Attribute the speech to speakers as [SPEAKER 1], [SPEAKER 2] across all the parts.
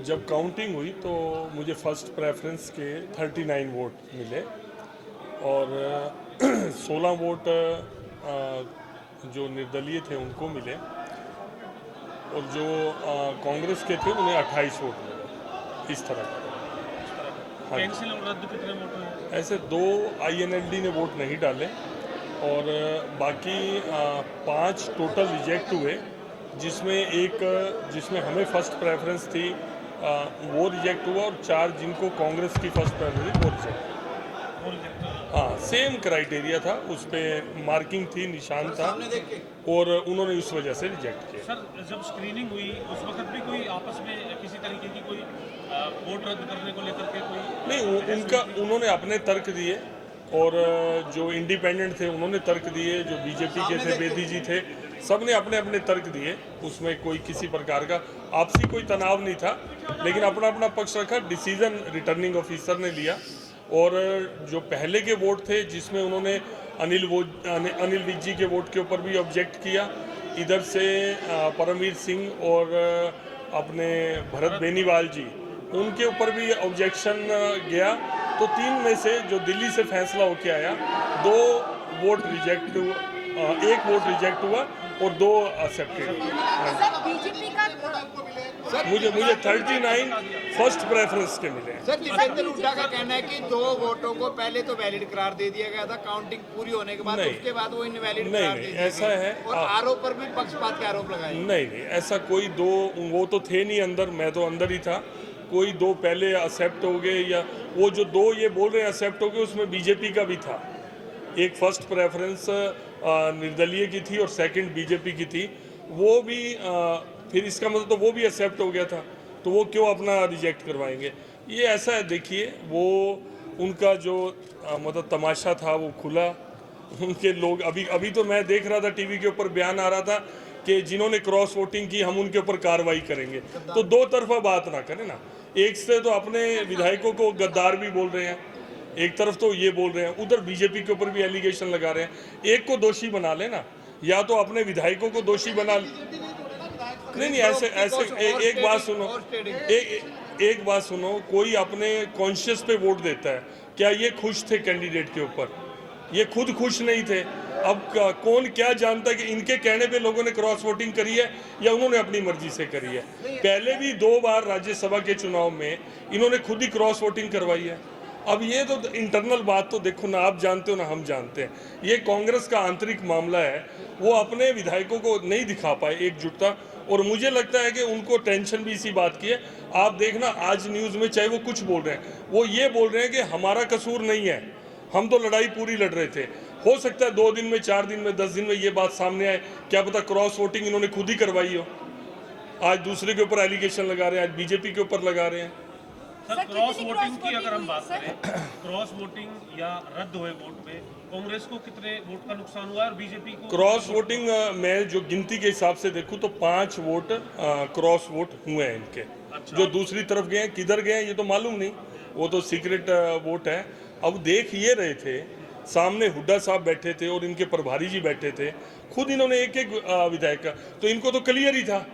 [SPEAKER 1] जब काउंटिंग हुई तो मुझे फर्स्ट प्रेफरेंस के 39 वोट मिले और 16 वोट जो निर्दलीय थे उनको मिले और जो कांग्रेस के थे उन्हें 28 वोट मिले। इस तरह का
[SPEAKER 2] कैंसिल और रद्द कितने वोट हुए?
[SPEAKER 1] ऐसे 2 INLD ने वोट नहीं डाले और बाकी 5 टोटल रिजेक्ट हुए, जिसमें हमें फर्स्ट प्रेफरेंस थी वो रिजेक्ट हुआ और 4 जिनको कांग्रेस की फर्स्ट प्रेफरेंस थी वो रिजेक्ट। हाँ, सेम क्राइटेरिया था, उस पर मार्किंग थी, निशान था और उन्होंने इस वजह से रिजेक्ट किया।
[SPEAKER 2] सर, जब स्क्रीनिंग हुई उस वक्त भी कोई आपस में किसी तरीके की कोई वोट रद्द करने को लेकर के कोई
[SPEAKER 1] नहीं, उन्होंने अपने तर्क दिए और जो इंडिपेंडेंट थे उन्होंने तर्क दिए, जो बीजेपी के थे बेदी जी थे, सब ने अपने अपने तर्क दिए। उसमें कोई किसी प्रकार का आपसी कोई तनाव नहीं था, लेकिन अपना अपना पक्ष रखा। डिसीजन रिटर्निंग ऑफिसर ने लिया और जो पहले के वोट थे जिसमें उन्होंने अनिल विज जी के वोट के ऊपर भी ऑब्जेक्ट किया, इधर से परमवीर सिंह और अपने भरत बेनीवाल जी उनके ऊपर भी ऑब्जेक्शन गया। तो 3 में से जो दिल्ली से फैसला होके आया, 2 वोट रिजेक्ट हुआ, 1 वोट रिजेक्ट हुआ और 2 एक्सेप्टेड। मुझे 39 फर्स्ट प्रेफरेंस के मिले।
[SPEAKER 3] सर, दीपेंद्र हुड्डा का कहना है कि 2 वोटों को पहले तो वैलिड करार दे दिया गया था, काउंटिंग पूरी होने के बाद उसके बाद वो इनवैलिड करार दे दिया।
[SPEAKER 1] ऐसा है
[SPEAKER 3] और आरोप पर भी पक्षपात के आरोप लगाए।
[SPEAKER 1] नहीं, ऐसा कोई 2 वो तो थे नहीं अंदर, मैं तो अंदर ही था। कोई 2 पहले एक्सेप्ट हो गए या वो जो 2 ये बोल रहे हैं एक्सेप्ट हो गए, उसमें बीजेपी का भी था। एक फर्स्ट प्रेफरेंस निर्दलीय की थी और सेकंड बीजेपी की थी, वो भी फिर इसका मतलब तो वो भी एक्सेप्ट हो गया था, तो वो क्यों अपना रिजेक्ट करवाएंगे। ये ऐसा है, देखिए वो उनका जो मतलब तमाशा था वो खुला। उनके लोग अभी तो मैं देख रहा था टीवी के ऊपर बयान आ रहा था कि जिन्होंने क्रॉस वोटिंग की हम उनके ऊपर कार्रवाई करेंगे। तो 2 तरफा बात ना करें ना। एक से तो अपने विधायकों को गद्दार भी बोल रहे हैं, एक तरफ तो ये बोल रहे हैं, उधर बीजेपी के ऊपर भी एलिगेशन लगा रहे हैं। एक को दोषी बना लेना, या तो अपने विधायकों को दोषी बना। नहीं, ऐसे एक बात सुनो, एक बात सुनो, कोई अपने कॉन्शियस पे वोट देता है। क्या ये खुश थे कैंडिडेट के ऊपर? ये खुद खुश नहीं थे। अब कौन क्या जानता है कि इनके कहने पे लोगों ने क्रॉस वोटिंग करी है या उन्होंने अपनी मर्जी से करी है। पहले भी 2 बार राज्यसभा के चुनाव में इन्होंने खुद ही क्रॉस वोटिंग करवाई है। अब ये तो इंटरनल बात तो देखो ना, आप जानते हो ना हम जानते हैं। ये कांग्रेस का आंतरिक मामला है, वो अपने विधायकों को नहीं दिखा पाए एकजुटता, और मुझे लगता है कि उनको टेंशन भी इसी बात की है। आप देखना आज न्यूज़ में चाहे वो कुछ बोल रहे हैं, वो ये बोल रहे हैं कि हमारा कसूर नहीं है, हम तो लड़ाई पूरी लड़ रहे थे। हो सकता है 2 दिन में, 4 दिन में, 10 दिन में ये बात सामने आए, क्या पता क्रॉस वोटिंग इन्होंने खुद ही करवाई हो। आज दूसरे के ऊपर एलिगेशन लगा रहे हैं, आज बीजेपी के ऊपर लगा रहे हैं।
[SPEAKER 2] सर, क्रॉस वोटिंग की अगर हम बात करें, क्रॉस वोटिंग या रद्द हुए वोट पे कांग्रेस को कितने वोट का नुकसान हुआ और बीजेपी को?
[SPEAKER 1] क्रॉस वोटिंग मैं जो गिनती के हिसाब से देखूं तो 5 वोट क्रॉस वोट हुए हैं इनके।
[SPEAKER 2] अच्छा।
[SPEAKER 1] जो दूसरी तरफ गए हैं, किधर गए हैं ये तो मालूम नहीं, वो तो सीक्रेट वोट है। अब देख ये रहे थे, सामने हुड्डा साहब बैठे थे और इनके प्रभारी जी बैठे थे, खुद इन्होंने एक विधायक का, तो इनको तो क्लियर ही था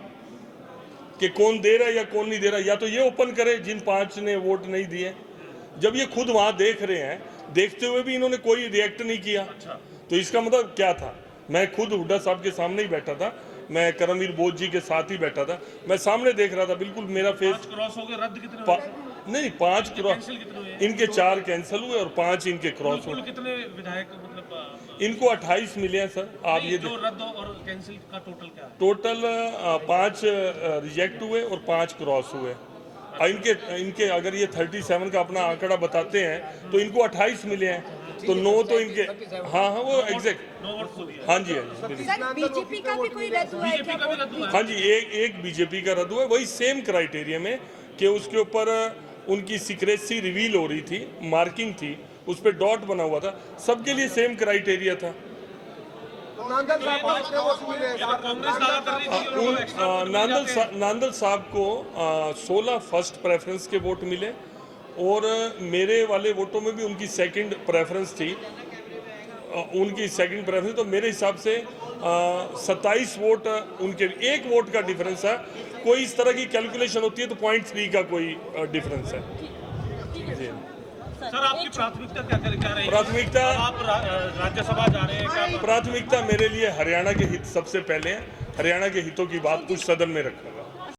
[SPEAKER 1] कि कौन दे रहा है या कौन नहीं दे रहा। या तो ये ओपन करे जिन 5 ने वोट नहीं दिए। जब ये खुद वहां देख रहे हैं, देखते हुए भी इन्होंने कोई रिएक्ट नहीं किया।
[SPEAKER 2] अच्छा।
[SPEAKER 1] तो इसका मतलब क्या था? मैं खुद हुड्डा साहब के सामने ही बैठा था, मैं करमवीर बोध जी के साथ ही बैठा था, मैं सामने देख रहा था, बिल्कुल मेरा फेस।
[SPEAKER 2] 5 क्रॉस हो गए, रद्द कितने हुए?
[SPEAKER 1] नहीं, 5 क्रॉस
[SPEAKER 2] कैंसिल कितने हुए?
[SPEAKER 1] इनके 4 कैंसिल हुए और 5 इनके क्रॉस हुए।
[SPEAKER 2] कितने विधायक मतलब
[SPEAKER 1] इनको 28 मिले हैं सर। आप ये
[SPEAKER 2] जो रद्द और कैंसिल का टोटल क्या है?
[SPEAKER 1] टोटल 5 रिजेक्ट हुए और 5 क्रॉस हुए। इनके अगर ये 37 का अपना आंकड़ा बताते हैं तो इनको 28 मिले हैं, तो 9 तो इनके। हाँ, वो एग्जैक्ट।
[SPEAKER 2] 9 वोट खो दिया।
[SPEAKER 1] हाँ जी, हाँ जी,
[SPEAKER 4] सर, बीजेपी का भी कोई रद्द हुआ है क्या?
[SPEAKER 2] बीजेपी का भी रद्द हुआ है?
[SPEAKER 1] हाँ जी, एक बीजेपी का रद्द हुआ है, वही सेम क्राइटेरिया में कि उसके ऊपर उनकी सीक्रेसी रिवील हो रही थी, मार्किंग थी, उस पर डॉट बना हुआ था, सबके लिए सेम क्राइटेरिया था। नांदल साहब को 16 फर्स्ट प्रेफरेंस के वोट मिले और मेरे वाले वोटों में भी उनकी सेकंड प्रेफरेंस थी, उनकी सेकंड प्रेफरेंस। तो मेरे हिसाब से 27 वोट उनके, 1 वोट का डिफरेंस है। कोई इस तरह की कैलकुलेशन होती है तो 0.3 का कोई डिफरेंस है जी।
[SPEAKER 2] सर आपकी प्राथमिकता क्या रहेगी?
[SPEAKER 1] प्राथमिकता
[SPEAKER 2] आप राज्यसभा जा रहे हैं क्या?
[SPEAKER 1] प्राथमिकता मेरे लिए हरियाणा के हित सबसे पहले है। हरियाणा के हितों की बात कुछ सदन में रखना।